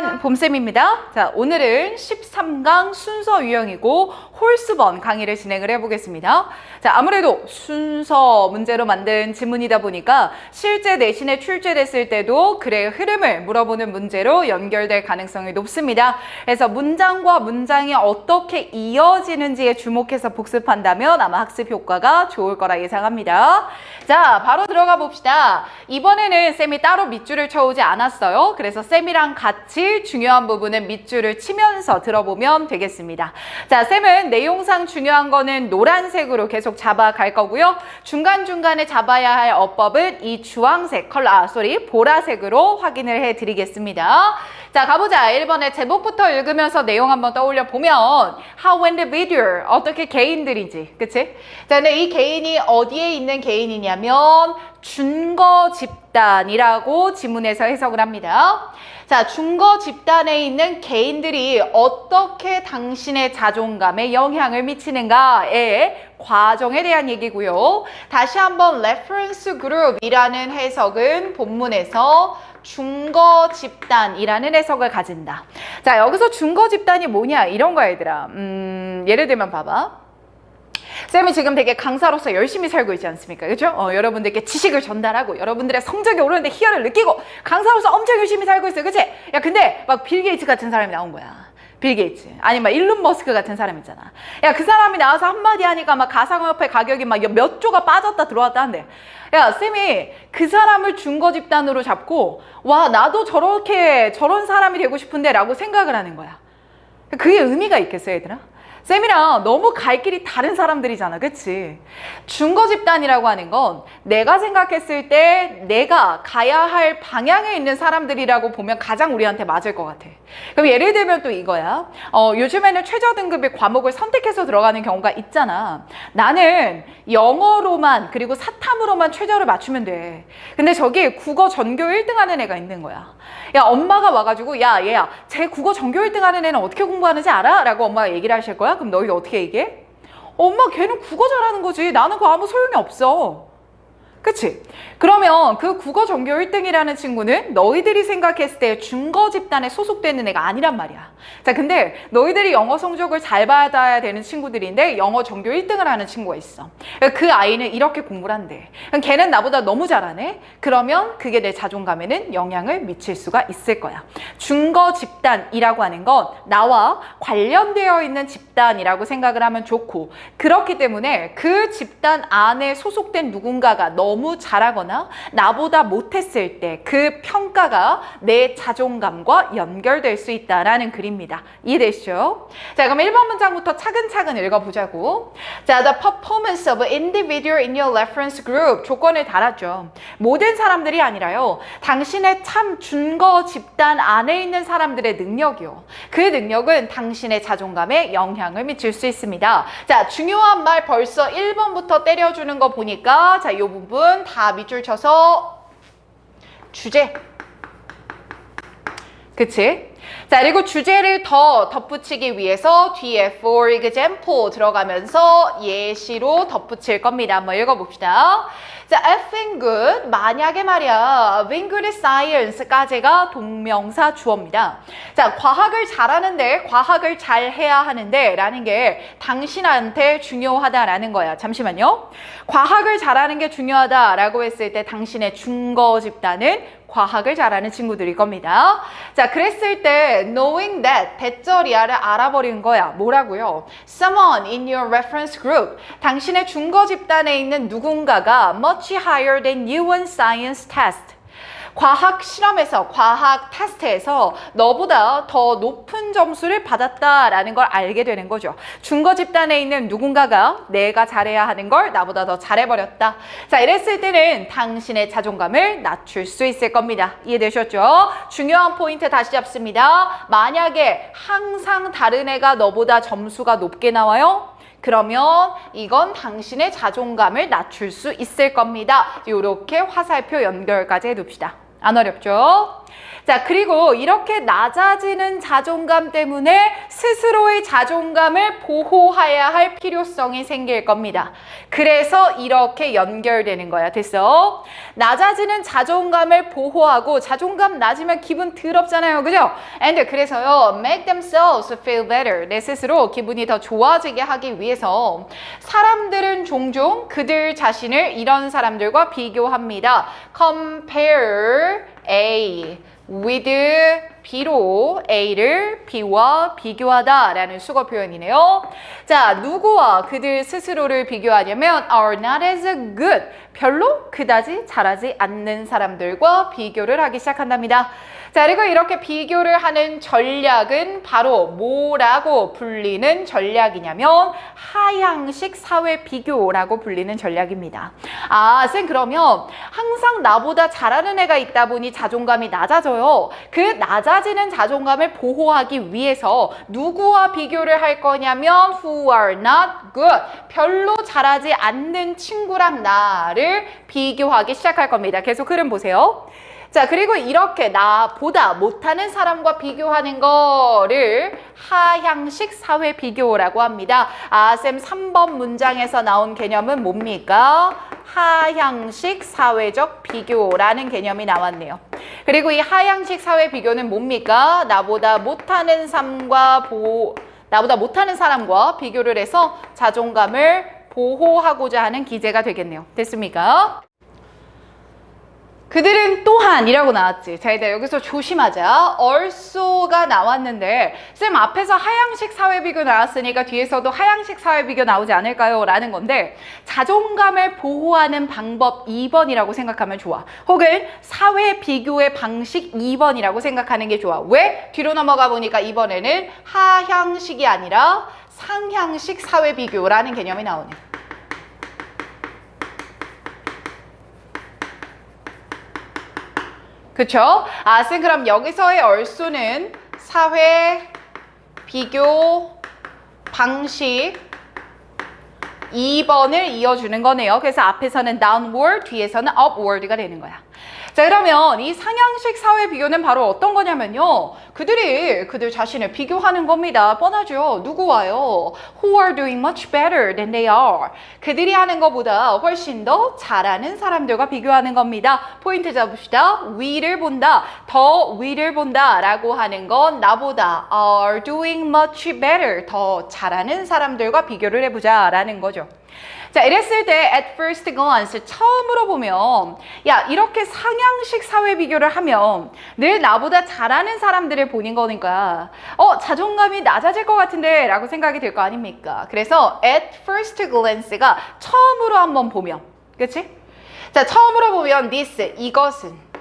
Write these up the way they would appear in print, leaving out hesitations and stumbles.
everyone, 봄쌤입니다. 자, 오늘은 13강 순서 유형이고 홀수번 강의를 진행을 해보겠습니다. 자, 아무래도 순서 문제로 만든 지문이다 보니까 실제 내신에 출제됐을 때도 글의 흐름을 물어보는 문제로 연결될 가능성이 높습니다. 그래서 문장과 문장이 어떻게 이어지는지에 주목해서 복습한다면 아마 학습 효과가 좋을 거라 예상합니다. 자, 바로 들어가 봅시다. 이번에는 쌤이 따로 밑줄을 쳐오지 않았어요. 그래서 쌤이랑 같이 중요한 부분은 밑줄을 치면서 들어보면 되겠습니다. 자, 쌤은 내용상 중요한 거는 노란색으로 계속 잡아갈 거고요. 중간중간에 잡아야 할 어법은 이 주황색 보라색으로 확인을 해드리겠습니다. 자, 가보자. 1번에 제목부터 읽으면서 내용 한번 떠올려 보면 How individual, 어떻게 개인들인지, 그치? 자, 근데 이 개인이 어디에 있는 개인이냐면 준거 집단이라고 지문에서 해석을 합니다. 자, 준거 집단에 있는 개인들이 어떻게 당신의 자존감에 영향을 미치는가의 과정에 대한 얘기고요. 다시 한번 reference group이라는 해석은 본문에서 준거 집단이라는 해석을 가진다. 자, 여기서 준거 집단이 뭐냐 이런 거야 얘들아. 예를 들면 봐봐. 쌤이 지금 되게 강사로서 열심히 살고 있지 않습니까? 그죠? 여러분들께 지식을 전달하고 여러분들의 성적이 오르는데 희열을 느끼고 강사로서 엄청 열심히 살고 있어요. 그치? 야, 근데 막 빌 게이츠 같은 사람이 나온 거야. 빌 게이츠. 아니, 막 일론 머스크 같은 사람 있잖아. 야, 그 사람이 나와서 한마디 하니까 막 가상화폐 가격이 막 몇 조가 빠졌다 들어왔다 한대. 야, 쌤이 그 사람을 준거 집단으로 잡고 와, 나도 저런 사람이 되고 싶은데 라고 생각을 하는 거야. 그게 의미가 있겠어요, 얘들아? 쌤이랑 너무 갈 길이 다른 사람들이잖아, 그치? 준거 집단이라고 하는 건 내가 생각했을 때 내가 가야 할 방향에 있는 사람들이라고 보면 가장 우리한테 맞을 것 같아. 그럼 예를 들면 또 이거야. 요즘에는 최저 등급의 과목을 선택해서 들어가는 경우가 있잖아. 나는 영어로만 그리고 사탐으로만 최저를 맞추면 돼. 근데 저기 국어 전교 1등 하는 애가 있는 거야. 야, 엄마가 와가지고 야, 얘야, 쟤 국어 전교 1등 하는 애는 어떻게 공부하는지 알아? 라고 엄마가 얘기를 하실 거야. 그럼 너희가 어떻게 얘기해? 엄마, 걔는 국어 잘하는 거지. 나는 그거 아무 소용이 없어. 그치? 그러면 그 국어 전교 1등이라는 친구는 너희들이 생각했을 때 준거 집단에 소속되는 애가 아니란 말이야. 자, 근데 너희들이 영어 성적을 잘 받아야 되는 친구들인데 영어 전교 1등을 하는 친구가 있어. 그 아이는 이렇게 공부를 한대. 그럼 걔는 나보다 너무 잘하네? 그러면 그게 내 자존감에는 영향을 미칠 수가 있을 거야. 준거 집단이라고 하는 건 나와 관련되어 있는 집단이라고 생각을 하면 좋고, 그렇기 때문에 그 집단 안에 소속된 누군가가 너무 잘하거나 나보다 못했을 때 그 평가가 내 자존감과 연결될 수 있다라는 글입니다. 이해되시죠? 자, 그럼 1번 문장부터 차근차근 읽어보자고. 자, the performance of an individual in your reference group. 조건을 달았죠. 모든 사람들이 아니라요. 당신의 참 준거 집단 안에 있는 사람들의 능력이요. 그 능력은 당신의 자존감에 영향을 미칠 수 있습니다. 자, 중요한 말 벌써 1번부터 때려주는 거 보니까 자, 이 부분 다 밑줄 쳐서 주제. 그치? 자, 그리고 주제를 더 덧붙이기 위해서 뒤에 for example 들어가면서 예시로 덧붙일 겁니다. 한번 읽어봅시다. 자, effing good. 만약에 말이야, being good at science까지가 동명사 주어입니다. 자, 과학을 잘하는데, 과학을 잘 해야 하는데 라는 게 당신한테 중요하다라는 거야. 잠시만요. 과학을 잘하는 게 중요하다라고 했을 때 당신의 준거 집단은 과학을 잘하는 친구들일 겁니다. 자, 그랬을 때 knowing that, 대절이야를 알아버린 거야. 뭐라고요? Someone in your reference group, 당신의 준거 집단에 있는 누군가가 much higher than you on science test. 과학 실험에서, 과학 테스트에서 너보다 더 높은 점수를 받았다라는 걸 알게 되는 거죠. 준거 집단에 있는 누군가가 내가 잘해야 하는 걸 나보다 더 잘해버렸다. 자, 이랬을 때는 당신의 자존감을 낮출 수 있을 겁니다. 이해되셨죠? 중요한 포인트 다시 잡습니다. 만약에 항상 다른 애가 너보다 점수가 높게 나와요? 그러면 이건 당신의 자존감을 낮출 수 있을 겁니다. 이렇게 화살표 연결까지 해둡시다. 안 어렵죠? 자, 그리고 이렇게 낮아지는 자존감 때문에 스스로의 자존감을 보호해야 할 필요성이 생길 겁니다. 그래서 이렇게 연결되는 거야. 됐어? 낮아지는 자존감을 보호하고 자존감 낮으면 기분 더럽잖아요. 그죠? And 그래서요. Make themselves feel better. 내 스스로 기분이 더 좋아지게 하기 위해서 사람들은 종종 그들 자신을 이런 사람들과 비교합니다. Compare A with B로 A를 B와 비교하다 라는 수거 표현이네요. 자, 누구와 그들 스스로를 비교하냐면 are not as good, 별로 그다지 잘하지 않는 사람들과 비교를 하기 시작한답니다. 자, 그리고 이렇게 비교를 하는 전략은 바로 뭐라고 불리는 전략이냐면 하향식 사회 비교라고 불리는 전략입니다. 아, 쌤 그러면 항상 나보다 잘하는 애가 있다 보니 자존감이 낮아져요. 그 낮아지는 자존감을 보호하기 위해서 누구와 비교를 할 거냐면 who are not good, 별로 잘하지 않는 친구랑 나를 비교하기 시작할 겁니다. 계속 흐름 보세요. 자, 그리고 이렇게 나보다 못하는 사람과 비교하는 거를 하향식 사회 비교라고 합니다. 아, 쌤 3번 문장에서 나온 개념은 뭡니까? 하향식 사회적 비교라는 개념이 나왔네요. 그리고 이 하향식 사회 비교는 뭡니까? 나보다 못하는 사람과 비교를 해서 자존감을 보호하고자 하는 기제가 되겠네요. 됐습니까? 그들은 또한 이라고 나왔지. 자, 일단 여기서 조심하자. also가 나왔는데 쌤 앞에서 하향식 사회비교 나왔으니까 뒤에서도 하향식 사회비교 나오지 않을까요? 라는 건데 자존감을 보호하는 방법 2번이라고 생각하면 좋아. 혹은 사회비교의 방식 2번이라고 생각하는 게 좋아. 왜? 뒤로 넘어가 보니까 이번에는 하향식이 아니라 상향식 사회비교라는 개념이 나오네. 그쵸? 아, 쌤 그럼 여기서의 also는 사회 비교 방식 2번을 이어주는 거네요. 그래서 앞에서는 downward, 뒤에서는 upward가 되는 거야. 자, 그러면 이 상향식 사회 비교는 바로 어떤 거냐면요. 그들 자신을 비교하는 겁니다. 뻔하죠. 누구와요? Who are doing much better than they are. 그들이 하는 것보다 훨씬 더 잘하는 사람들과 비교하는 겁니다. 포인트 잡읍시다. 위를 본다, 더 위를 본다 라고 하는 건 나보다 are doing much better, 더 잘하는 사람들과 비교를 해보자 라는 거죠. 자, 이랬을 때 at first glance, 처음으로 보면 야, 이렇게 상향식 사회 비교를 하면 늘 나보다 잘하는 사람들을 보는 거니까 자존감이 낮아질 것 같은데 라고 생각이 들 거 아닙니까? 그래서 at first glance가 처음으로 한번 보면, 그치? 자, 처음으로 보면 this,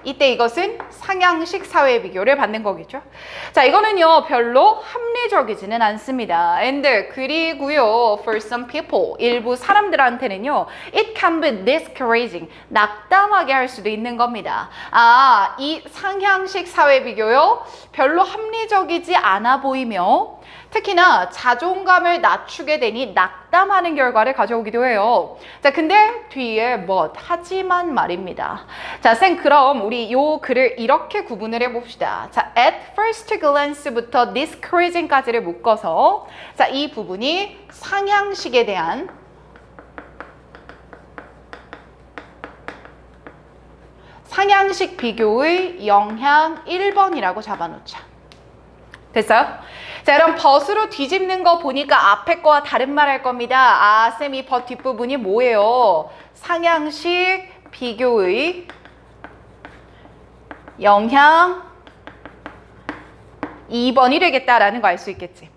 이것은 상향식 사회 비교를 받는 거겠죠. 자, 이거는요 별로 합리적이지는 않습니다. And 그리고요 for some people, 일부 사람들한테는요 it can be discouraging, 낙담하게 할 수도 있는 겁니다. 아, 이 상향식 사회 비교요 별로 합리적이지 않아 보이며 특히나 자존감을 낮추게 되니 낙담하는 결과를 가져오기도 해요. 자, 근데 뒤에 하지만 말입니다. 자, 쌤 그럼 우리 요 글을 이렇게 구분을 해봅시다. 자, at first glance부터 discouraging까지를 묶어서 자, 이 부분이 상향식에 대한 상향식 비교의 영향 1번이라고 잡아놓자. 됐어요? 자, 그럼 벗으로 뒤집는 거 보니까 앞에 거와 다른 말 할 겁니다. 아, 쌤 이 벗 뒷부분이 뭐예요? 상향식 비교의 영향 2번이 되겠다라는 거 알 수 있겠지.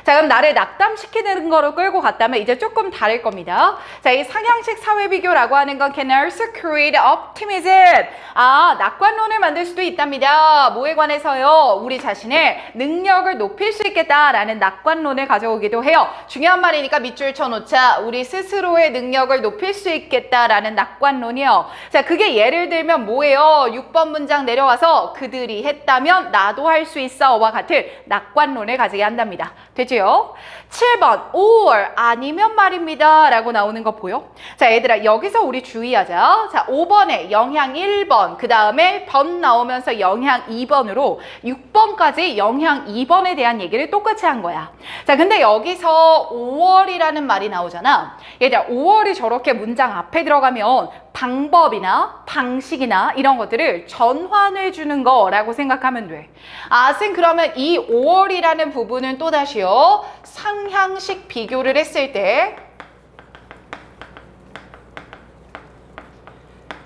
자, 그럼 나를 낙담시키는 거로 끌고 갔다면 이제 조금 다를 겁니다. 자, 이 상향식 사회 비교라고 하는 건 can also create optimism. 아, 낙관론을 만들 수도 있답니다. 뭐에 관해서요? 우리 자신의 능력을 높일 수 있겠다라는 낙관론을 가져오기도 해요. 중요한 말이니까 밑줄 쳐놓자. 우리 스스로의 능력을 높일 수 있겠다라는 낙관론이요. 자, 그게 예를 들면 뭐예요? 6번 문장 내려와서 그들이 했다면 나도 할 수 있어와 같은 낙관론을 가지게 한답니다. 됐죠? 됐죠? 7번 or 아니면 말입니다 라고 나오는 거 보여? 자 얘들아 여기서 우리 주의하자. 자 5번에 영향 1번 그 다음에 변 나오면서 영향 2번으로 6번까지 영향 2번에 대한 얘기를 똑같이 한 거야. 자 근데 여기서 5월이라는 말이 나오잖아. 얘들아 5월이 저렇게 문장 앞에 들어가면 방법이나 방식이나 이런 것들을 전환해 주는 거라고 생각하면 돼. 쌤 그러면 이 5월이라는 부분은 또다시요. 상향식 비교를 했을 때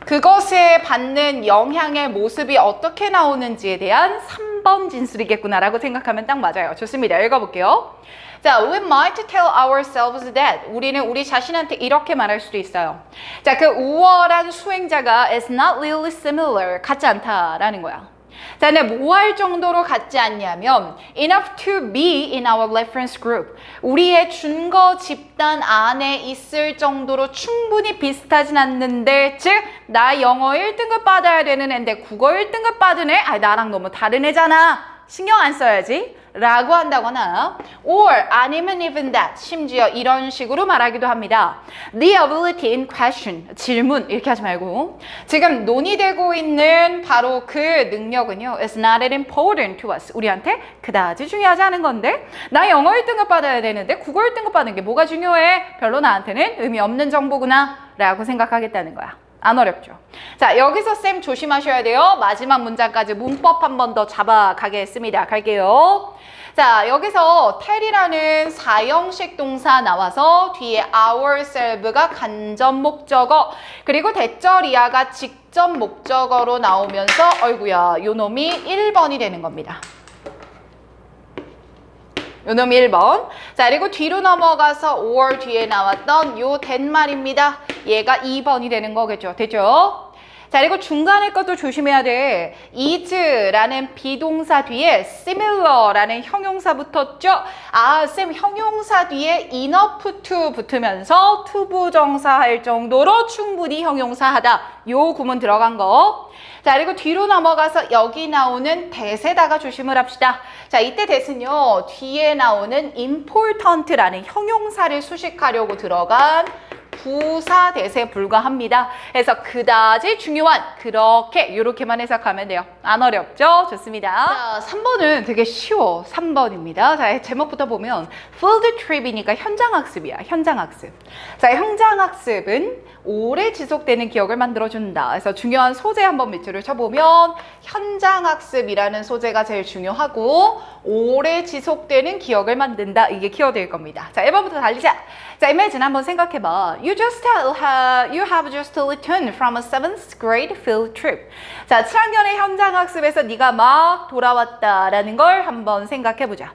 그것에 받는 영향의 모습이 어떻게 나오는지에 대한 3번 진술이겠구나라고 생각하면 딱 맞아요. 좋습니다. 읽어볼게요. 자, we might tell ourselves that. 우리는 우리 자신한테 이렇게 말할 수도 있어요. 자, 그 우월한 수행자가 is not really similar. 같지 않다라는 거야. 자, 근데 뭐 할 정도로 같지 않냐면 enough to be in our reference group. 우리의 준거 집단 안에 있을 정도로 충분히 비슷하진 않는데 즉, 나 영어 1등급 받아야 되는 애인데 국어 1등급 받은 애? 나랑 너무 다른 애잖아. 신경 안 써야지. 라고 한다거나 or 아니면 even that 심지어 이런 식으로 말하기도 합니다. The ability in question 질문 이렇게 하지 말고 지금 논의되고 있는 바로 그 능력은요 is not that important to us 우리한테 그다지 중요하지 않은 건데 나 영어 1등급 받아야 되는데 국어 1등급 받는 게 뭐가 중요해? 별로 나한테는 의미 없는 정보구나 라고 생각하겠다는 거야. 안 어렵죠? 자 여기서 쌤 조심하셔야 돼요. 마지막 문장까지 문법 한 번 더 잡아가겠습니다. 갈게요. 자 여기서 tell이라는 사형식 동사 나와서 뒤에 ourselves가 간접 목적어 그리고 대절 이하가 직접 목적어로 나오면서 어이구야 요 놈이 1번이 되는 겁니다. 요 놈이 1번. 자 그리고 뒤로 넘어가서 or 뒤에 나왔던 요 된 말입니다. 얘가 2번이 되는 거겠죠. 됐죠? 자 그리고 중간에 것도 조심해야 돼. is라는 비동사 뒤에 similar라는 형용사 붙었죠? 쌤 형용사 뒤에 enough to 붙으면서 투부정사 할 정도로 충분히 형용사하다. 요 구문 들어간 거. 자 그리고 뒤로 넘어가서 여기 나오는 that에다가 조심을 합시다. 자 이때 that은요 뒤에 나오는 important라는 형용사를 수식하려고 들어간 부사 that에 불과합니다. 그래서 그다지 중요한 그렇게 요렇게만 해석하면 돼요. 안 어렵죠? 좋습니다. 자 3번은 되게 쉬워. 3번입니다. 자 제목부터 보면 field trip이니까 현장학습이야. 현장학습. 자 현장학습은 오래 지속되는 기억을 만들어준다. 그래서 중요한 소재 한번 밑줄을 쳐보면 현장학습이라는 소재가 제일 중요하고 오래 지속되는 기억을 만든다. 이게 키워드일 겁니다. 자 1번부터 달리자. 자 imagine 한번 생각해봐. You have just returned from a 7th grade field trip. 자 7학년의 현장학습에서 네가 막 돌아왔다라는 걸 한번 생각해보자.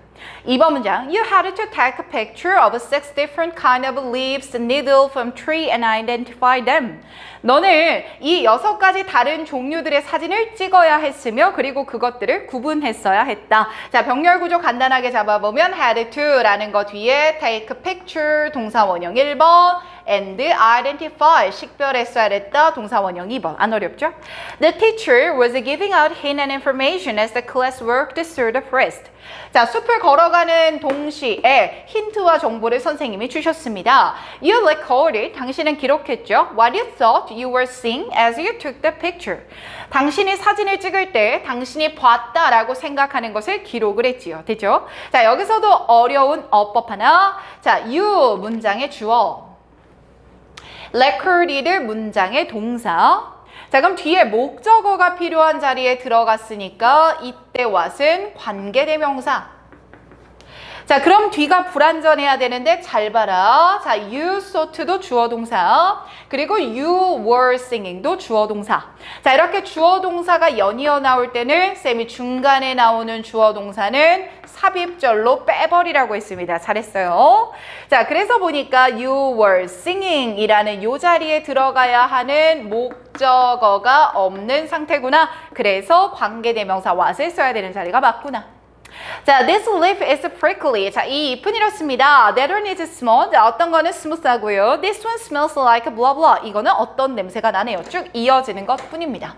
2번 문장 You had to take a picture of 6 different kind of leaves, needle from tree and identify them. 너는 이 6가지 다른 종류들의 사진을 찍어야 했으며 그리고 그것들을 구분했어야 했다. 자 병렬 구조 간단하게 잡아보면 had to라는 거 뒤에 take a picture 동사 원형 1번 and identify 식별했어야 했다 동사 원형 2번. 안 어렵죠? The teacher was giving out hint and information as the class worked through the forest. 자 숲을 걸어가는 동시에 힌트와 정보를 선생님이 주셨습니다. You recorded 당신은 기록했죠. What you thought you were seeing as you took the picture. 당신이 사진을 찍을 때 당신이 봤다라고 생각하는 것을 기록을 했지요. 됐죠? 자 여기서도 어려운 어법 하나. 자 you 문장의 주어 recorded 문장의 동사. 자 그럼 뒤에 목적어가 필요한 자리에 들어갔으니까 이때 what은 관계대명사. 자 그럼 뒤가 불완전해야 되는데 잘 봐라. 자 you thought도 주어 동사 그리고 you were singing도 주어 동사. 자 이렇게 주어 동사가 연이어 나올 때는 쌤이 중간에 나오는 주어 동사는 삽입절로 빼버리라고 했습니다. 잘했어요. 자 그래서 보니까 you were singing 이라는 요 자리에 들어가야 하는 목적어가 없는 상태구나. 그래서 관계대명사 what을 써야 되는 자리가 맞구나. 자, this leaf is prickly. 자, 이 잎은 이렇습니다. That one is small. 자, 어떤 거는 스무스하고요. This one smells like blah blah. 이거는 어떤 냄새가 나네요. 쭉 이어지는 것 뿐입니다.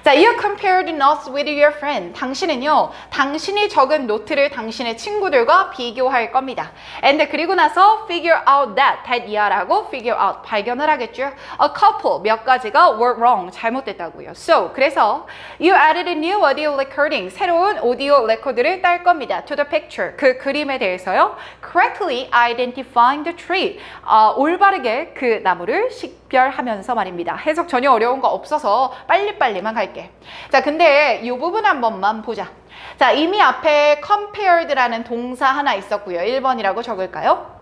자, you compared notes with your friend. 당신은요, 당신이 적은 노트를 당신의 친구들과 비교할 겁니다. And 그리고 나서 figure out that 이하라고 figure out, 발견을 하겠죠. A couple, 몇 가지가 were wrong, 잘못됐다고요. So, 그래서 you added a new audio recording, 새로운 오디오 레코드를 딸 겁니다. To the picture, 그 그림에 대해서요. Correctly identifying the tree, 올바르게 그 나무를 식별하면서 말입니다. 해석 전혀 어려운 거 없어서 빨리빨리만 갈게. 자, 근데 이 부분 한 번만 보자. 자, 이미 앞에 compared라는 동사 하나 있었고요. 1번이라고 적을까요?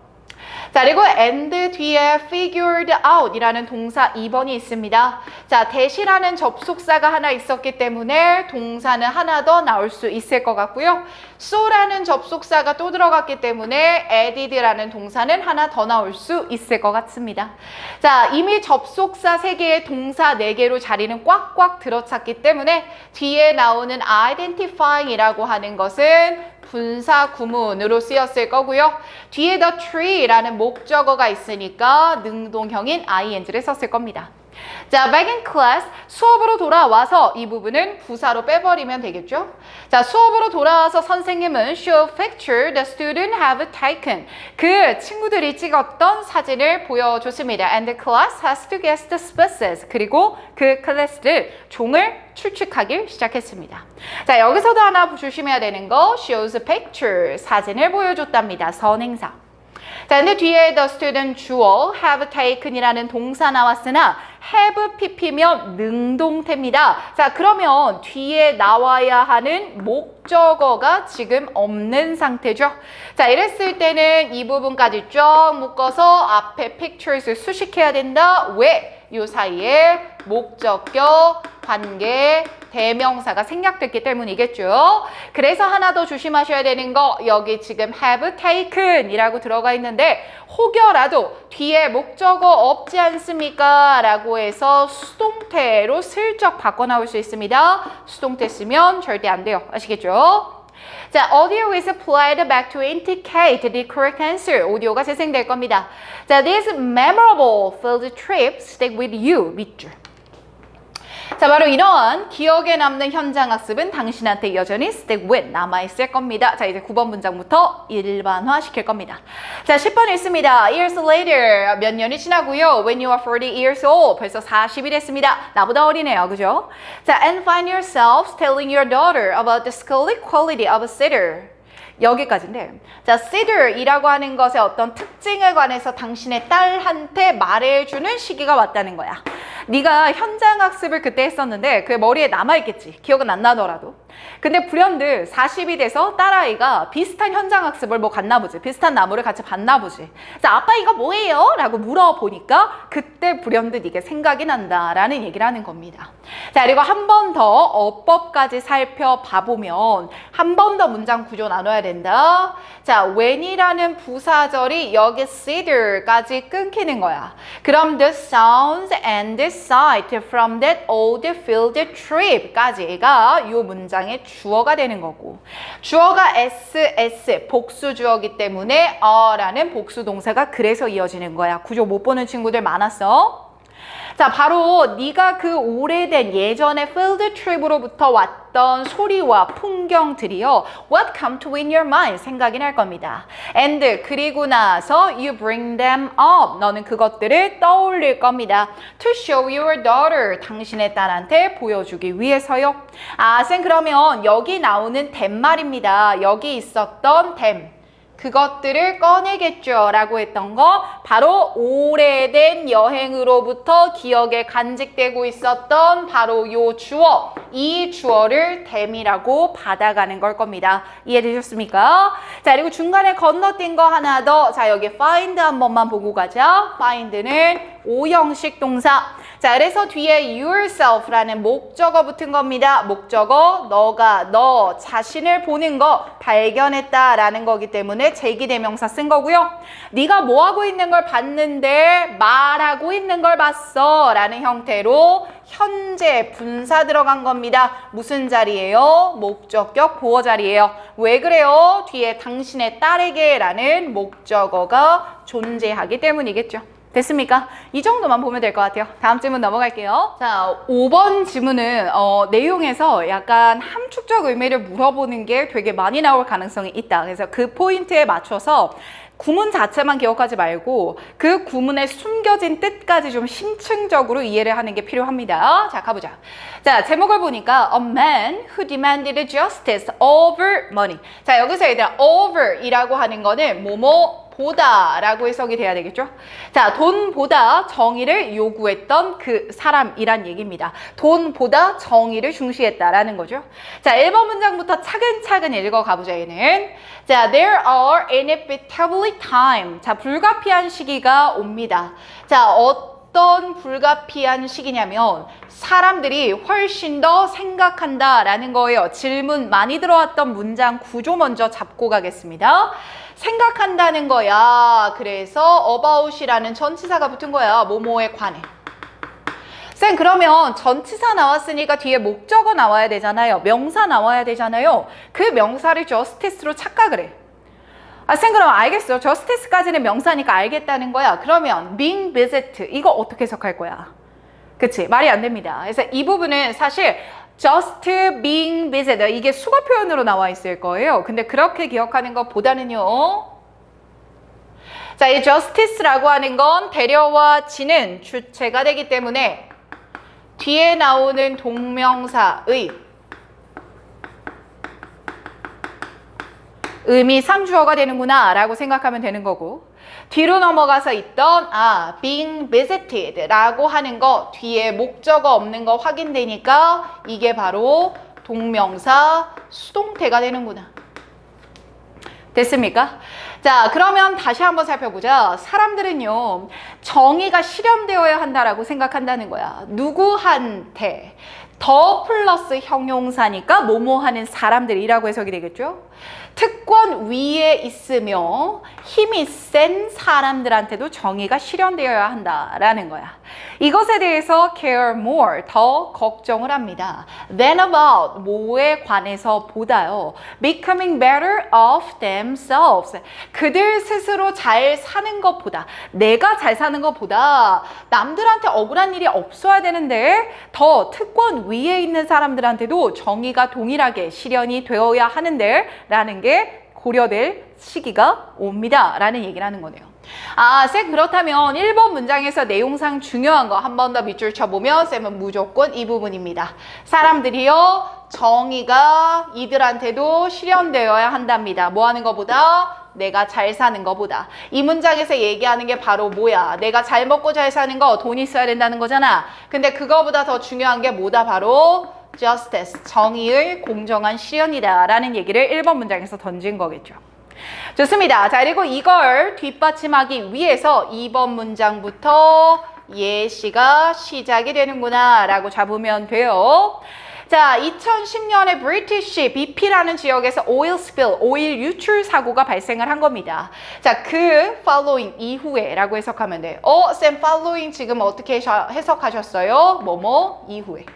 자, 그리고 and 뒤에 figured out 이라는 동사 2번이 있습니다. 자, that이라는 접속사가 하나 있었기 때문에 동사는 하나 더 나올 수 있을 것 같고요. so라는 접속사가 또 들어갔기 때문에 added라는 동사는 하나 더 나올 수 있을 것 같습니다. 자, 이미 접속사 3개의 동사 4개로 자리는 꽉꽉 들어찼기 때문에 뒤에 나오는 identifying이라고 하는 것은 분사 구문으로 쓰였을 거고요. 뒤에 the tree라는 목적어가 있으니까 능동형인 ing를 썼을 겁니다. 자, back in class, 수업으로 돌아와서 이 부분은 부사로 빼버리면 되겠죠. 자, 수업으로 돌아와서 선생님은 show picture the student have taken. 그 친구들이 찍었던 사진을 보여줬습니다. And the class has to guess the species. 그리고 그 클래스를 종을 추측하기 시작했습니다. 자, 여기서도 하나 조심해야 되는 거 shows a picture. 사진을 보여줬답니다. 선행사. 자, 근데 뒤에 the student 주어 have taken이라는 동사 나왔으나 have pp면 능동태입니다. 자, 그러면 뒤에 나와야 하는 목적어가 지금 없는 상태죠. 자, 이랬을 때는 이 부분까지 쫙 묶어서 앞에 pictures를 수식해야 된다. 왜? 이 사이에 목적격, 관계, 대명사가 생략됐기 때문이겠죠. 그래서 하나 더 조심하셔야 되는 거 여기 지금 have taken 이라고 들어가 있는데 혹여라도 뒤에 목적어 없지 않습니까? 라고 해서 수동태로 슬쩍 바꿔 나올 수 있습니다. 수동태 쓰면 절대 안 돼요. 아시겠죠? 자, audio is played back to indicate the correct answer. 오디오가 재생될 겁니다. 자, this memorable field trip stick with you. 밑줄. 자, 바로 이러한 기억에 남는 현장 학습은 당신한테 여전히 stick with 남아있을 겁니다. 자, 이제 9번 문장부터 일반화 시킬 겁니다. 자, 10번 읽습니다. Years later, 몇 년이 지나고요. When you are 40 years old, 벌써 40이 됐습니다. 나보다 어리네요, 그죠? 자, and find yourself telling your daughter about the skill quality of a sitter. 여기까지인데, 자, sitter이라고 하는 것의 어떤 특징에 관해서 당신의 딸한테 말해주는 시기가 왔다는 거야. 네가 현장 학습을 그때 했었는데 그게 머리에 남아있겠지. 기억은 안 나더라도. 근데 불현듯 40이 돼서 딸아이가 비슷한 현장 학습을 뭐 갔나 보지. 비슷한 나무를 같이 봤나 보지. 그래서 아빠 이거 뭐예요? 라고 물어보니까 그때 불현듯 이게 생각이 난다라는 얘기를 하는 겁니다. 자, 그리고 한 번 더 어법까지 살펴봐보면 한 번 더 문장 구조 나눠야 된다. 자, when이라는 부사절이 여기 sitter까지 끊기는 거야. 그럼 the sounds and the sight from that old field trip까지가 이 문장의 주어가 되는 거고, 주어가 ss 복수 주어기 때문에 라는 복수 동사가 그래서 이어지는 거야. 구조 못 보는 친구들 많았어. 자, 바로 네가 그 오래된 예전의 field trip으로부터 왔던 소리와 풍경들이요. What come to in your mind? 생각이 날 겁니다. And 그리고 나서 you bring them up. 너는 그것들을 떠올릴 겁니다. To show your daughter. 당신의 딸한테 보여주기 위해서요. 아, 쌤 그러면 여기 나오는 them 말입니다. 여기 있었던 them. 그것들을 꺼내겠죠 라고 했던 거 바로 오래된 여행으로부터 기억에 간직되고 있었던 바로 요 주어, 이 주어를 them이라고 받아가는 걸 겁니다. 이해되셨습니까? 자, 그리고 중간에 건너뛴 거 하나 더. 자, 여기 find 한 번만 보고 가자. find는 오형식 동사. 자, 그래서 뒤에 yourself라는 목적어 붙은 겁니다. 목적어, 너가 너 자신을 보는 거 발견했다라는 거기 때문에 제기대명사 쓴 거고요. 네가 뭐하고 있는 걸 봤는데 말하고 있는 걸 봤어 라는 형태로 현재 분사 들어간 겁니다. 무슨 자리예요? 목적격 보어 자리예요. 왜 그래요? 뒤에 당신의 딸에게 라는 목적어가 존재하기 때문이겠죠. 됐습니까? 이 정도만 보면 될 것 같아요. 다음 질문 넘어갈게요. 자, 5번 질문은 내용에서 약간 함축적 의미를 물어보는 게 되게 많이 나올 가능성이 있다. 그래서 그 포인트에 맞춰서 구문 자체만 기억하지 말고 그 구문에 숨겨진 뜻까지 좀 심층적으로 이해를 하는 게 필요합니다. 자, 가보자. 자, 제목을 보니까 A man who demanded justice over money. 자, 여기서 얘들아 over이라고 하는 거는 뭐뭐 보다 라고 해석이 돼야 되겠죠? 자, 돈보다 정의를 요구했던 그 사람이란 얘기입니다. 돈보다 정의를 중시했다라는 거죠. 자, 1번 문장부터 차근차근 읽어가보자, 얘는. 자, there are inevitably time. 자, 불가피한 시기가 옵니다. 자, 어떤 불가피한 시기냐면 사람들이 훨씬 더 생각한다라는 거예요. 질문 많이 들어왔던 문장 구조 먼저 잡고 가겠습니다. 생각한다는 거야. 그래서 about이라는 전치사가 붙은 거야. 뭐뭐에 관해. 쌤, 그러면 전치사 나왔으니까 뒤에 목적어 나와야 되잖아요. 명사 나와야 되잖아요. 그 명사를 justice로 착각을 해. 아, 쌤, 그럼 알겠어. justice까지는 명사니까 알겠다는 거야. 그러면 being visit 이거 어떻게 해석할 거야? 그치? 말이 안 됩니다. 그래서 이 부분은 사실 just being visited 이게 수거 표현으로 나와 있을 거예요. 근데 그렇게 기억하는 것보다는요. 자, 이 justice라고 하는 건 데려와 지는 주체가 되기 때문에 뒤에 나오는 동명사의 의미 상주어가 되는구나 라고 생각하면 되는 거고 뒤로 넘어가서 있던 being visited 라고 하는 거 뒤에 목적어 없는 거 확인되니까 이게 바로 동명사 수동태가 되는구나. 됐습니까? 자, 그러면 다시 한번 살펴보자. 사람들은요, 정의가 실현되어야 한다라고 생각한다는 거야. 누구한테? 더 플러스 형용사니까 뭐뭐 하는 사람들이라고 해석이 되겠죠? 특권 위에 있으며 힘이 센 사람들한테도 정의가 실현되어야 한다라는 거야. 이것에 대해서 care more, 더 걱정을 합니다. than about, 뭐에 관해서 보다요. becoming better of themselves, 그들 스스로 잘 사는 것보다, 내가 잘 사는 것보다 남들한테 억울한 일이 없어야 되는데 더 특권 위에 있는 사람들한테도 정의가 동일하게 실현이 되어야 하는데 라는 게 고려될 시기가 옵니다 라는 얘기를 하는 거네요. 쌤, 그렇다면 1번 문장에서 내용상 중요한 거 한 번 더 밑줄 쳐보면 쌤은 무조건 이 부분입니다. 사람들이요, 정의가 이들한테도 실현되어야 한답니다. 뭐 하는 것보다? 내가 잘 사는 것보다. 이 문장에서 얘기하는 게 바로 뭐야? 내가 잘 먹고 잘 사는 거, 돈 있어야 된다는 거잖아. 근데 그거보다 더 중요한 게 뭐다? 바로 justice, 정의의 공정한 실현이다 라는 얘기를 1번 문장에서 던진 거겠죠. 좋습니다. 자, 그리고 이걸 뒷받침하기 위해서 2번 문장부터 예시가 시작이 되는구나 라고 잡으면 돼요. 자, 2010년에 브리티시 BP라는 지역에서 오일 스필, 오일 유출 사고가 발생을 한 겁니다. 자, 그 following 이후에 라고 해석하면 돼요. 쌤, following 지금 어떻게 해석하셨어요? 뭐뭐 이후에.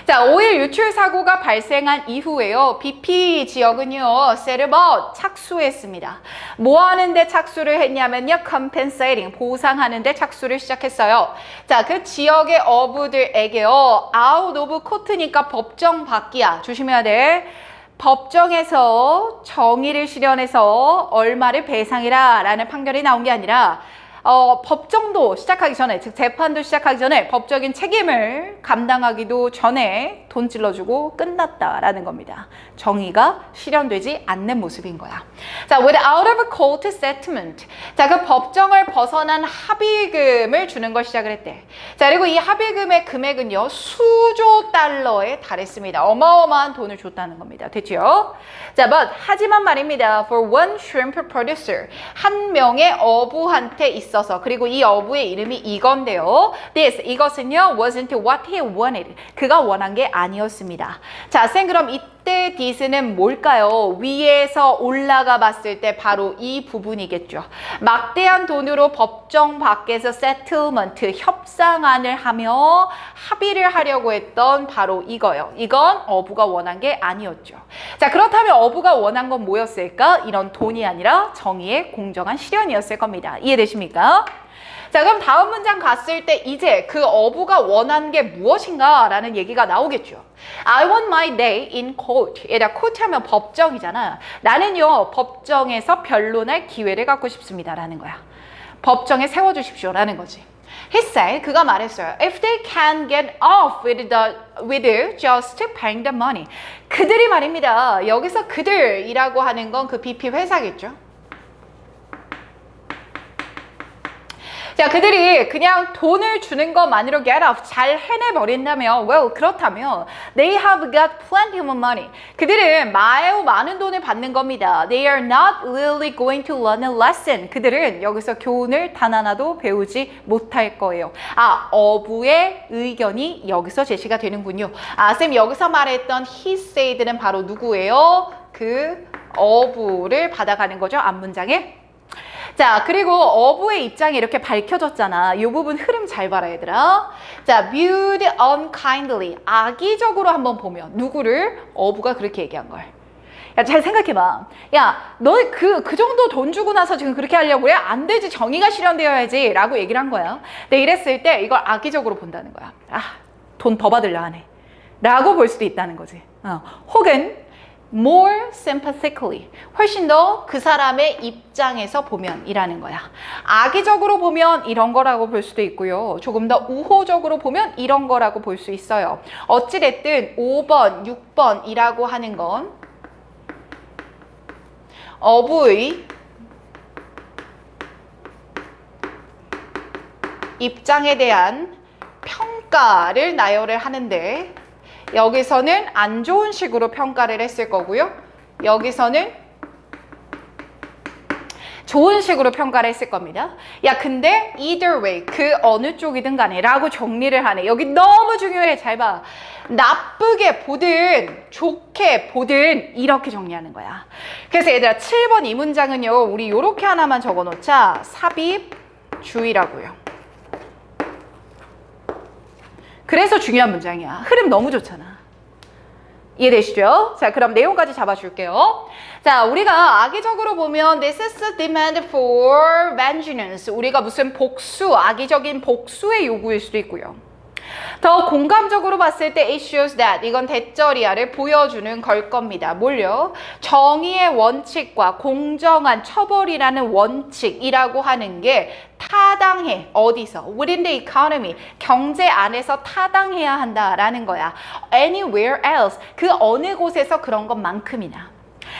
자, 오일 유출 사고가 발생한 이후에요. BP 지역은요, set about, 착수했습니다. 뭐 하는데 착수를 했냐면요, compensating, 보상하는데 착수를 시작했어요. 자, 그 지역의 어부들에게요, out of court니까 법정 밖이야. 조심해야 돼. 법정에서 정의를 실현해서 얼마를 배상이라 라는 판결이 나온 게 아니라 법정도 시작하기 전에, 즉 재판도 시작하기 전에 법적인 책임을 감당하기도 전에 돈 찔러주고 끝났다라는 겁니다. 정의가 실현되지 않는 모습인 거야. 자, without of court settlement. 자, 그 법정을 벗어난 합의금을 주는 걸 시작을 했대. 자, 그리고 이 합의금의 금액은요, 수조 달러에 달했습니다. 어마어마한 돈을 줬다는 겁니다. 됐죠? 자, but 하지만 말입니다. For one shrimp producer, 한 명의 어부한테 있어서, 그리고 이 어부의 이름이 이건데요. This, 이것은요, wasn't what he wanted. 그가 원한 게 아니었습니다. 자, 쌤 그럼 이때 this는 뭘까요? 위에서 올라가 봤을 때 바로 이 부분이겠죠. 막대한 돈으로 법정 밖에서 세틀먼트, 협상안을 하며 합의를 하려고 했던 바로 이거요. 이건 어부가 원한 게 아니었죠. 자, 그렇다면 어부가 원한 건 뭐였을까? 이런 돈이 아니라 정의의 공정한 실현이었을 겁니다. 이해되십니까? 자, 그럼 다음 문장 갔을 때 이제 그 어부가 원한 게 무엇인가 라는 얘기가 나오겠죠. I want my day in court. 얘들아, court 하면 법정이잖아. 나는요, 법정에서 변론할 기회를 갖고 싶습니다 라는 거야. 법정에 세워주십시오 라는 거지. He said, 그가 말했어요. If they can get off with just paying the money. 그들이 말입니다. 여기서 그들이라고 하는 건 그 BP 회사겠죠. 자, 그들이 그냥 돈을 주는 것만으로 get off 잘 해내버린다면, well, 그렇다면 they have got plenty of money. 그들은 매우 많은 돈을 받는 겁니다. They are not really going to learn a lesson. 그들은 여기서 교훈을 단 하나도 배우지 못할 거예요. 아, 어부의 의견이 여기서 제시가 되는군요. 아, 쌤 여기서 말했던 he said는 바로 누구예요? 그 어부를 받아가는 거죠, 앞문장에. 자, 그리고 어부의 입장이 이렇게 밝혀졌잖아. 이 부분 흐름 잘 봐라, 얘들아. 자, viewed unkindly. 악의적으로 한번 보면 누구를? 어부가 그렇게 얘기한 걸. 야, 잘 생각해봐. 야, 너 그 정도 돈 주고 나서 지금 그렇게 하려고 그래? 안 되지. 정의가 실현되어야지. 라고 얘기를 한 거야. 근데 이랬을 때 이걸 악의적으로 본다는 거야. 아, 돈 더 받으려 하네. 라고 볼 수도 있다는 거지. 혹은 more sympathetically. 훨씬 더 그 사람의 입장에서 보면 이라는 거야. 악의적으로 보면 이런 거라고 볼 수도 있고요. 조금 더 우호적으로 보면 이런 거라고 볼 수 있어요. 어찌됐든 5번, 6번이라고 하는 건 어부의 입장에 대한 평가를 나열을 하는데 여기서는 안 좋은 식으로 평가를 했을 거고요. 여기서는 좋은 식으로 평가를 했을 겁니다. 야, 근데 either way, 그 어느 쪽이든 간에 라고 정리를 하네. 여기 너무 중요해. 잘 봐. 나쁘게 보든 좋게 보든 이렇게 정리하는 거야. 그래서 얘들아, 7번 이 문장은요, 우리 요렇게 하나만 적어놓자. 삽입주의라고요. 그래서 중요한 문장이야. 흐름 너무 좋잖아. 이해되시죠? 자, 그럼 내용까지 잡아줄게요. 자, 우리가 악의적으로 보면 this is a demand for vengeance. 우리가 무슨 복수, 악의적인 복수의 요구일 수도 있고요. 더 공감적으로 봤을 때 it shows that 이건 대절이야를 보여주는 걸 겁니다. 뭘요? 정의의 원칙과 공정한 처벌이라는 원칙이라고 하는 게 타당해. 어디서? Within the economy. 경제 안에서 타당해야 한다라는 거야. Anywhere else. 그 어느 곳에서 그런 것만큼이나.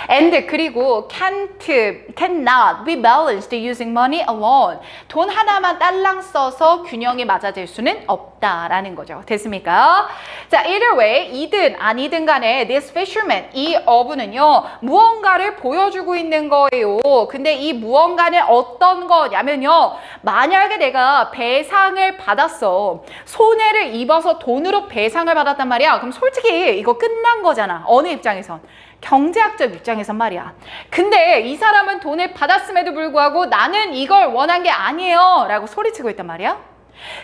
And 그리고 cannot be balanced using money alone. 돈 하나만 딸랑 써서 균형이 맞아질 수는 없다라는 거죠. 됐습니까? 자, either way, 이든 아니든 간에 this fisherman, 이 어부는요, 무언가를 보여주고 있는 거예요. 근데 이 무언가는 어떤 거냐면요, 만약에 내가 배상을 받았어. 손해를 입어서 돈으로 배상을 받았단 말이야. 그럼 솔직히 이거 끝난 거잖아. 어느 입장에선. 경제학적 입장에선 말이야. 근데 이 사람은 돈을 받았음에도 불구하고 나는 이걸 원한 게 아니에요 라고 소리치고 있단 말이야.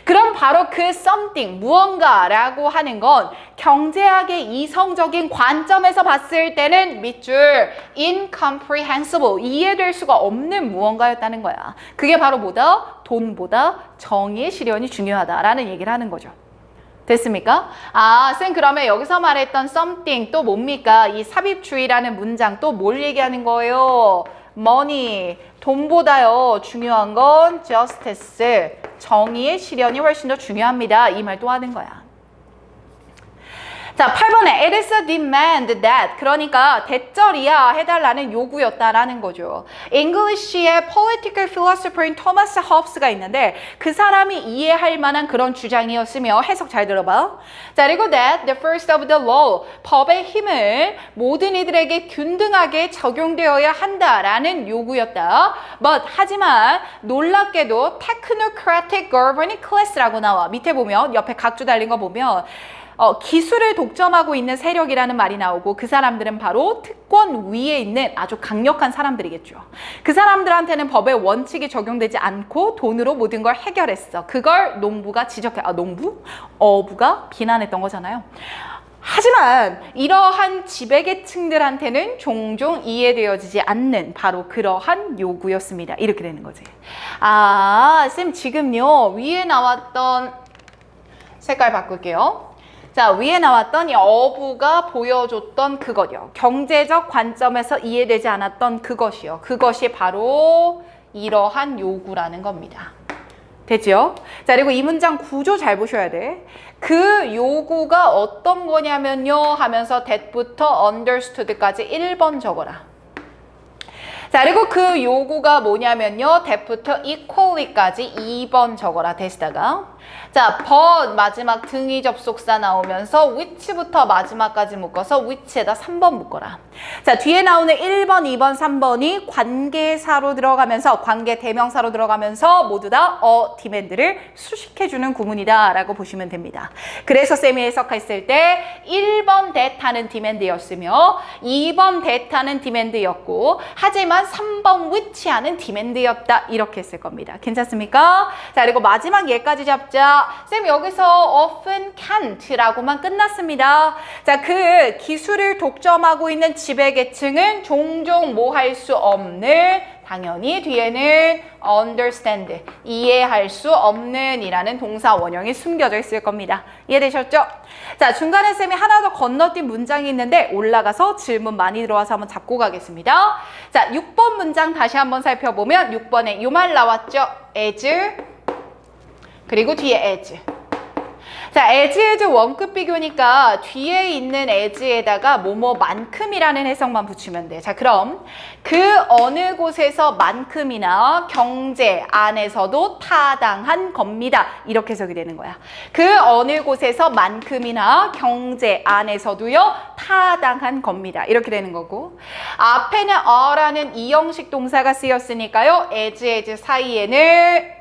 그럼 바로 그 something, 무언가라고 하는 건 경제학의 이성적인 관점에서 봤을 때는 밑줄 incomprehensible, 이해될 수가 없는 무언가였다는 거야. 그게 바로 뭐다? 돈보다 정의의 실현이 중요하다라는 얘기를 하는 거죠. 됐습니까? 아, 쌤 그러면 여기서 말했던 something 또 뭡니까? 이 삽입주의라는 문장 또 뭘 얘기하는 거예요? money, 돈보다요 중요한 건 justice, 정의의 실현이 훨씬 더 중요합니다. 이 말 또 하는 거야. 자, 8번에 it is a demand that, 그러니까 대절이야 해달라는 요구였다라는 거죠. English의 political philosopher인 토마스 홉스가 있는데 그 사람이 이해할 만한 그런 주장이었으며 해석 잘 들어봐. 자, 그리고 that the first of the law, 법의 힘을 모든 이들에게 균등하게 적용되어야 한다라는 요구였다. But 하지만 놀랍게도 technocratic governing class라고 나와. 밑에 보면 옆에 각주 달린 거 보면 기술을 독점하고 있는 세력이라는 말이 나오고 그 사람들은 바로 특권 위에 있는 아주 강력한 사람들이겠죠. 그 사람들한테는 법의 원칙이 적용되지 않고 돈으로 모든 걸 해결했어. 그걸 농부가 어부가 비난했던 거잖아요. 하지만 이러한 지배계층들한테는 종종 이해되어지지 않는 바로 그러한 요구였습니다. 이렇게 되는 거지. 쌤 지금요 위에 나왔던 색깔 바꿀게요. 자, 위에 나왔던 이 어부가 보여줬던 그것이요. 경제적 관점에서 이해되지 않았던 그것이요. 그것이 바로 이러한 요구라는 겁니다. 됐죠? 자, 그리고 이 문장 구조 잘 보셔야 돼. 그 요구가 어떤 거냐면요 하면서 that부터 understood까지 1번 적어라. 자, 그리고 그 요구가 뭐냐면요 that부터 equally까지 2번 적어라. 대시다가 자, but 마지막 등위 접속사 나오면서 which부터 마지막까지 묶어서 which에다 3번 묶어라. 자, 뒤에 나오는 1번, 2번, 3번이 관계사로 들어가면서 관계 대명사로 들어가면서 모두 다 demand를 수식해주는 구문이다 라고 보시면 됩니다. 그래서 쌤이 해석했을 때 1번 that 하는 demand였으며 2번 that 하는 demand였고 하지만 3번 which 하는 demand였다 이렇게 했을 겁니다. 괜찮습니까? 자, 그리고 마지막 예까지 잡자. 쌤 여기서 often can't라고만 끝났습니다. 자, 그 기술을 독점하고 있는 지배계층은 종종 뭐 할 수 없는 당연히 뒤에는 understand, 이해할 수 없는 이라는 동사 원형이 숨겨져 있을 겁니다. 이해되셨죠? 자, 중간에 쌤이 하나 더 건너뛴 문장이 있는데 올라가서 질문 많이 들어와서 한번 잡고 가겠습니다. 자, 6번 문장 다시 한번 살펴보면 6번에 요 말 나왔죠? as 그리고 뒤에 as. 자, as 원급 비교니까 뒤에 있는 as에다가 뭐뭐만큼이라는 해석만 붙이면 돼. 자, 그럼 그 어느 곳에서 만큼이나 경제 안에서도 타당한 겁니다. 이렇게 해석이 되는 거야. 그 어느 곳에서 만큼이나 경제 안에서도요 타당한 겁니다. 이렇게 되는 거고 앞에는 are라는 이형식 동사가 쓰였으니까요 as 사이에는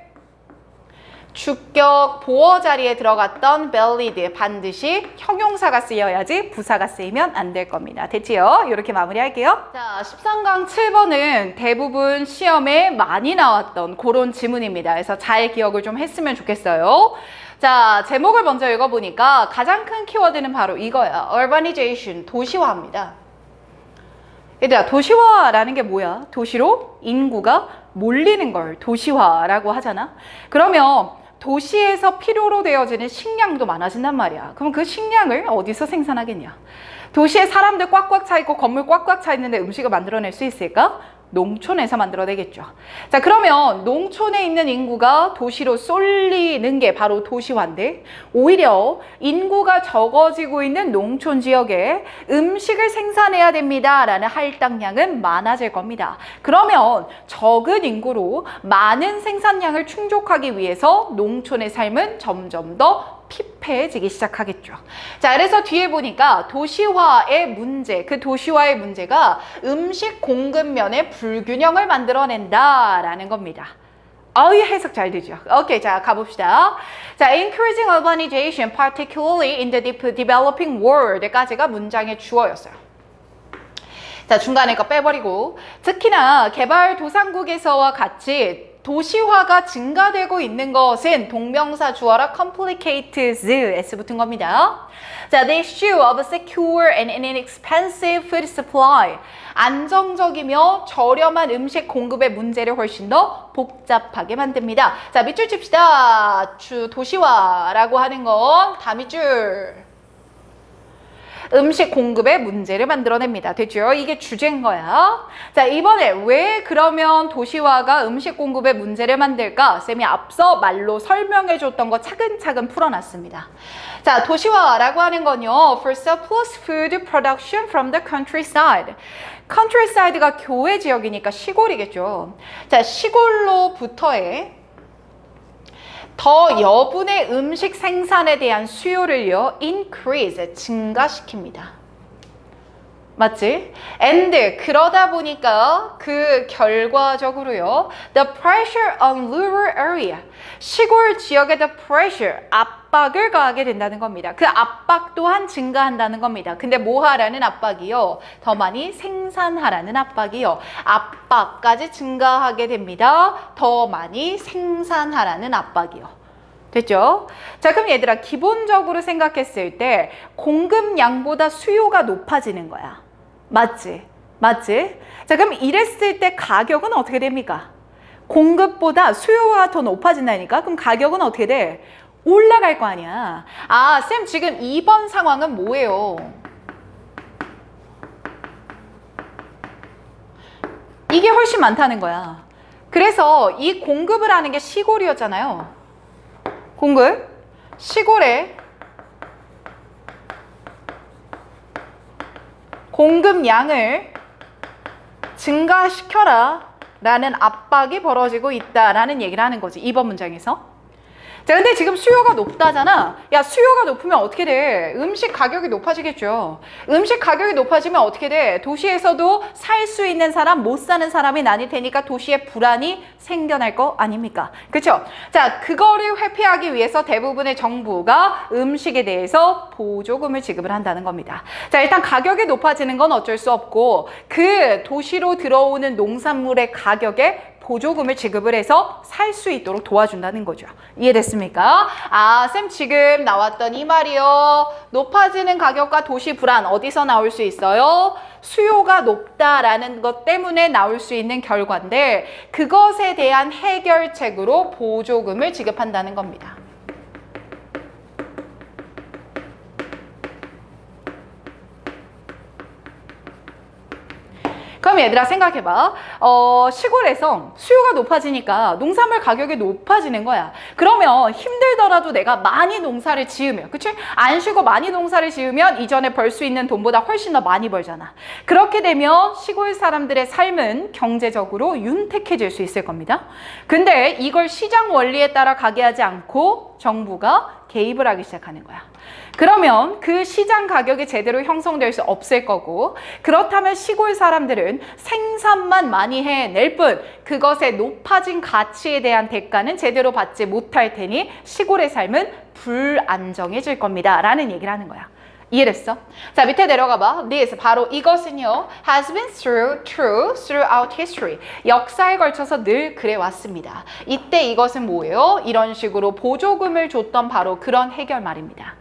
주격 보어 자리에 들어갔던 valid 반드시 형용사가 쓰여야지 부사가 쓰이면 안 될 겁니다. 됐지요? 이렇게 마무리할게요. 자, 13강 7번은 대부분 시험에 많이 나왔던 그런 지문입니다. 그래서 잘 기억을 좀 했으면 좋겠어요. 자, 제목을 먼저 읽어보니까 가장 큰 키워드는 바로 이거야. urbanization, 도시화입니다. 얘들아, 도시화라는 게 뭐야? 도시로 인구가 몰리는 걸 도시화라고 하잖아. 그러면 도시에서 필요로 되어지는 식량도 많아진단 말이야. 그럼 그 식량을 어디서 생산하겠냐? 도시에 사람들 꽉꽉 차 있고 건물 꽉꽉 차 있는데 음식을 만들어낼 수 있을까? 농촌에서 만들어내겠죠. 자, 그러면 농촌에 있는 인구가 도시로 쏠리는 게 바로 도시화인데 오히려 인구가 적어지고 있는 농촌 지역에 음식을 생산해야 됩니다 라는 할당량은 많아질 겁니다. 그러면 적은 인구로 많은 생산량을 충족하기 위해서 농촌의 삶은 점점 더 피폐해지기 시작하겠죠. 자, 그래서 뒤에 보니까 도시화의 문제, 그 도시화의 문제가 음식 공급면의 불균형을 만들어낸다라는 겁니다. 이 해석 잘 되죠? 오케이, 자, 가봅시다. 자, increasing urbanization, particularly in the developing world까지가 문장의 주어였어요. 자, 중간에 거 빼버리고 특히나 개발도상국에서와 같이 도시화가 증가되고 있는 것은 동명사 주어라 complicates s 붙은 겁니다. 자, the issue of a secure and inexpensive food supply. 안정적이며 저렴한 음식 공급의 문제를 훨씬 더 복잡하게 만듭니다. 자, 밑줄 칩시다. 도시화라고 하는 건 다 밑줄. 음식 공급의 문제를 만들어냅니다. 됐죠? 이게 주제인 거야. 자, 이번에 왜 그러면 도시화가 음식 공급의 문제를 만들까? 쌤이 앞서 말로 설명해 줬던 거 차근차근 풀어놨습니다. 자, 도시화라고 하는 건요. For surplus food production from the countryside. countryside가 교외 지역이니까 시골이겠죠. 자, 시골로부터의 더 여분의 음식 생산에 대한 수요를요, increase, 증가시킵니다. 맞지? And 그러다 보니까 그 결과적으로요, the pressure on rural area, 시골 지역의 the pressure, 압박 압박을 가하게 된다는 겁니다. 그 압박 또한 증가한다는 겁니다. 근데 뭐 하라는 압박이요? 더 많이 생산하라는 압박이요. 압박까지 증가하게 됩니다. 더 많이 생산하라는 압박이요. 됐죠? 자, 그럼 얘들아, 기본적으로 생각했을 때 공급량보다 수요가 높아지는 거야. 맞지? 맞지? 자, 그럼 이랬을 때 가격은 어떻게 됩니까? 공급보다 수요가 더 높아진다니까? 그럼 가격은 어떻게 돼? 올라갈 거 아니야. 아, 쌤 지금 2번 상황은 뭐예요? 이게 훨씬 많다는 거야. 그래서 이 공급을 하는 게 시골이었잖아요. 공급, 시골에 공급량을 증가시켜라 라는 압박이 벌어지고 있다라는 얘기를 하는 거지. 2번 문장에서. 자, 근데 지금 수요가 높다잖아. 야, 수요가 높으면 어떻게 돼? 음식 가격이 높아지겠죠. 음식 가격이 높아지면 어떻게 돼? 도시에서도 살 수 있는 사람, 못 사는 사람이 나뉠 테니까 도시에 불안이 생겨날 거 아닙니까? 그렇죠? 자, 그거를 회피하기 위해서 대부분의 정부가 음식에 대해서 보조금을 지급을 한다는 겁니다. 자, 일단 가격이 높아지는 건 어쩔 수 없고 그 도시로 들어오는 농산물의 가격에 보조금을 지급을 해서 살 수 있도록 도와준다는 거죠. 이해됐습니까? 아, 쌤 지금 나왔던 이 말이요. 높아지는 가격과 도시 불안 어디서 나올 수 있어요? 수요가 높다라는 것 때문에 나올 수 있는 결과인데 그것에 대한 해결책으로 보조금을 지급한다는 겁니다. 그럼 얘들아 생각해봐. 시골에서 수요가 높아지니까 농산물 가격이 높아지는 거야. 그러면 힘들더라도 내가 많이 농사를 지으면, 그치? 안 쉬고 많이 농사를 지으면 이전에 벌 수 있는 돈보다 훨씬 더 많이 벌잖아. 그렇게 되면 시골 사람들의 삶은 경제적으로 윤택해질 수 있을 겁니다. 근데 이걸 시장 원리에 따라 가게 하지 않고 정부가 개입을 하기 시작하는 거야. 그러면 그 시장 가격이 제대로 형성될 수 없을 거고 그렇다면 시골 사람들은 생산만 많이 해낼 뿐 그것의 높아진 가치에 대한 대가는 제대로 받지 못할 테니 시골의 삶은 불안정해질 겁니다 라는 얘기를 하는 거야. 이해됐어? 자, 밑에 내려가 봐. This, 바로 이것은요 has been true throughout history. 역사에 걸쳐서 늘 그래왔습니다. 이때 이것은 뭐예요? 이런 식으로 보조금을 줬던 바로 그런 해결 말입니다.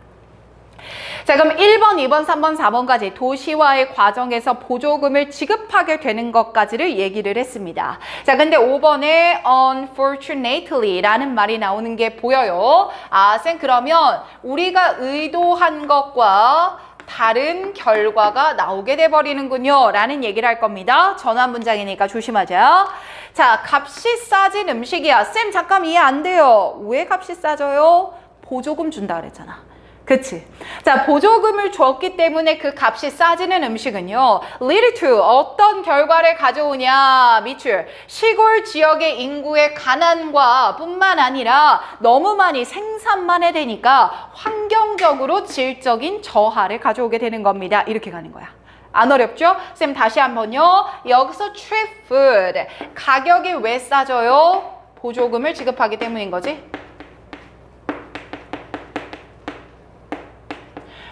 자, 그럼 1번, 2번, 3번, 4번까지 도시화의 과정에서 보조금을 지급하게 되는 것까지를 얘기를 했습니다. 자, 근데 5번에 unfortunately 라는 말이 나오는 게 보여요. 아, 쌤 그러면 우리가 의도한 것과 다른 결과가 나오게 돼버리는군요 라는 얘기를 할 겁니다. 전환 문장이니까 조심하자. 자, 값이 싸진 음식이야. 쌤 잠깐 이해 안 돼요. 왜 값이 싸져요? 보조금 준다 그랬잖아. 그치? 자, 보조금을 줬기 때문에 그 값이 싸지는 음식은요 lead to 어떤 결과를 가져오냐 미출 시골 지역의 인구의 가난과 뿐만 아니라 너무 많이 생산만 해야 되니까 환경적으로 질적인 저하를 가져오게 되는 겁니다. 이렇게 가는 거야. 안 어렵죠? 쌤 다시 한번요. 여기서 cheap food 가격이 왜 싸져요? 보조금을 지급하기 때문인 거지.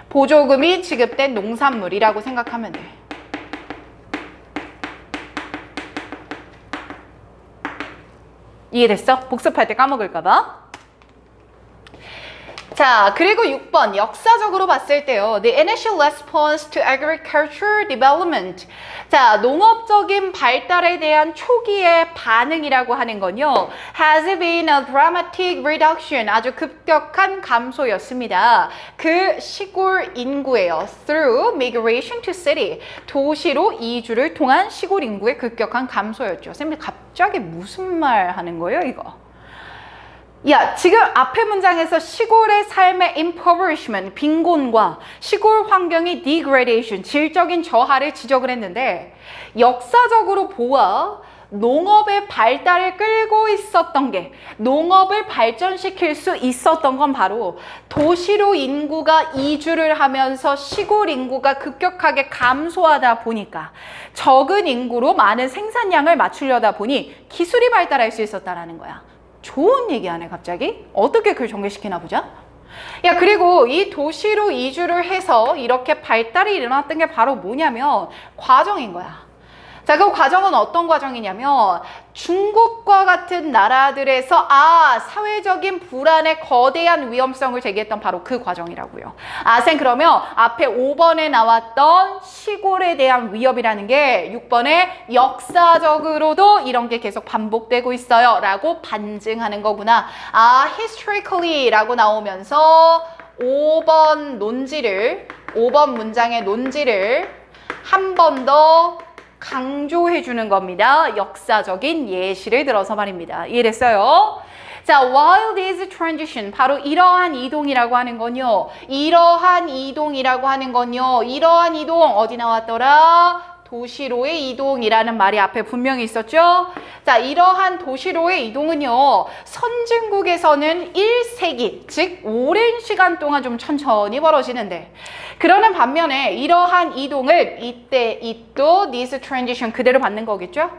보조금이 지급된 농산물이라고 생각하면 돼. 이해됐어? 복습할 때 까먹을까 봐. 자, 그리고 6번 역사적으로 봤을 때요. The initial response to agriculture development. 자, 농업적인 발달에 대한 초기의 반응이라고 하는 건요. Has been a dramatic reduction. 아주 급격한 감소였습니다. 그 시골 인구예요. Through migration to city. 도시로 이주를 통한 시골 인구의 급격한 감소였죠. 쌤이 갑자기 무슨 말 하는 거예요, 이거? 야, 지금 앞에 문장에서 시골의 삶의 impoverishment, 빈곤과 시골 환경의 degradation, 질적인 저하를 지적을 했는데 역사적으로 보아 농업의 발달을 끌고 있었던 게 농업을 발전시킬 수 있었던 건 바로 도시로 인구가 이주를 하면서 시골 인구가 급격하게 감소하다 보니까 적은 인구로 많은 생산량을 맞추려다 보니 기술이 발달할 수 있었다는 거야. 좋은 얘기 하네 갑자기. 어떻게 그걸 전개시키나 보자. 야, 그리고 이 도시로 이주를 해서 이렇게 발달이 일어났던 게 바로 뭐냐면 과정인 거야. 자, 그 과정은 어떤 과정이냐면 중국과 같은 나라들에서 사회적인 불안의 거대한 위험성을 제기했던 바로 그 과정이라고요. 쌤, 그러면 앞에 5번에 나왔던 시골에 대한 위협이라는 게 6번에 역사적으로도 이런 게 계속 반복되고 있어요 라고 반증하는 거구나. historically 라고 나오면서 5번 문장의 논지를 한 번 더 강조해 주는 겁니다. 역사적인 예시를 들어서 말입니다. 이해됐어요? 자, while this transition, 바로 이러한 이동이라고 하는 건요. 이러한 이동 어디 나왔더라? 도시로의 이동이라는 말이 앞에 분명히 있었죠? 자, 이러한 도시로의 이동은요, 선진국에서는 1세기, 즉 오랜 시간 동안 좀 천천히 벌어지는데, 그러는 반면에 이러한 이동을 this transition 그대로 받는 거겠죠?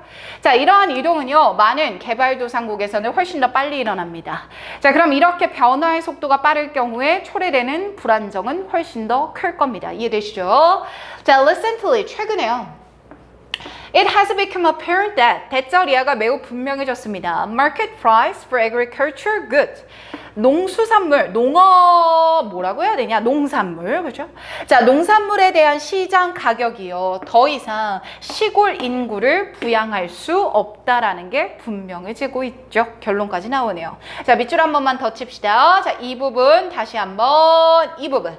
자, 이러한 이동은요, 많은 개발도상국에서는 훨씬 더 빨리 일어납니다. 자, 그럼 이렇게 변화의 속도가 빠를 경우에 초래되는 불안정은 훨씬 더 클 겁니다. 이해되시죠? 자, recently, 최근에요. It has become apparent that 대절이하가 매우 분명해졌습니다. Market price for agriculture goods. 농수산물, 뭐라고 해야 되냐? 농산물, 그죠? 자, 농산물에 대한 시장 가격이요. 더 이상 시골 인구를 부양할 수 없다라는 게 분명해지고 있죠. 결론까지 나오네요. 자, 밑줄 한 번만 더 칩시다. 자, 이 부분 다시 한번 이 부분.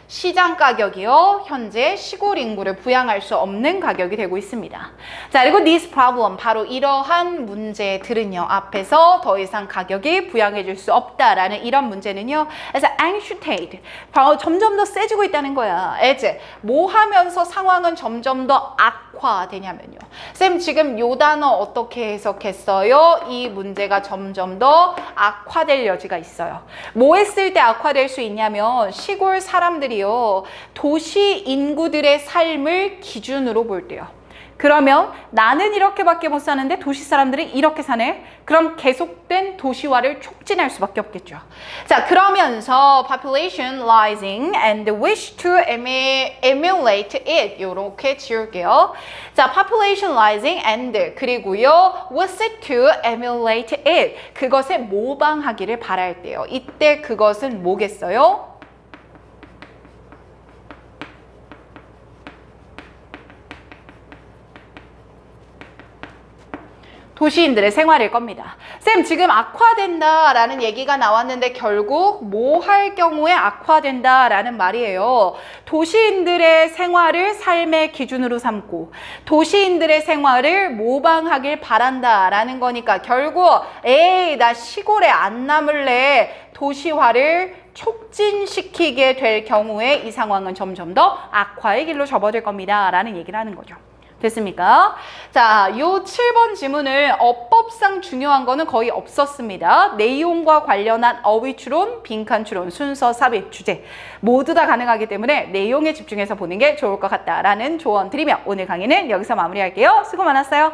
시장 가격이요. 현재 시골 인구를 부양할 수 없는 가격이 되고 있습니다. 자, 그리고 this problem, 바로 이러한 문제들은요. 앞에서 더 이상 가격이 부양해줄 수 없다라는 이런 문제는요. 그래서 anxiety, 바로 점점 더 세지고 있다는 거야. 뭐 하면서 상황은 점점 더 악화되냐면요. 쌤, 지금 요 단어 어떻게 해석했어요? 이 문제가 점점 더 악화될 여지가 있어요. 뭐 했을 때 악화될 수 있냐면 시골 사람들이요. 도시 인구들의 삶을 기준으로 볼 때요. 그러면 나는 이렇게밖에 못 사는데 도시 사람들이 이렇게 사네? 그럼 계속된 도시화를 촉진할 수밖에 없겠죠. 자, 그러면서 population rising and wish to emulate it. 요렇게 지울게요. 자, population rising and 그리고요 wish to emulate it. 그것에 모방하기를 바랄 때요. 이때 그것은 뭐겠어요? 도시인들의 생활일 겁니다. 쌤, 지금 악화된다라는 얘기가 나왔는데 결국 뭐 할 경우에 악화된다라는 말이에요. 도시인들의 생활을 삶의 기준으로 삼고 도시인들의 생활을 모방하길 바란다라는 거니까 결국 나 시골에 안 남을래. 도시화를 촉진시키게 될 경우에 이 상황은 점점 더 악화의 길로 접어들 겁니다. 라는 얘기를 하는 거죠. 됐습니까? 자, 요 7번 지문을 어법상 중요한 거는 거의 없었습니다. 내용과 관련한 어휘 추론, 빈칸 추론, 순서, 삽입, 주제 모두 다 가능하기 때문에 내용에 집중해서 보는 게 좋을 것 같다라는 조언 드리며 오늘 강의는 여기서 마무리할게요. 수고 많았어요.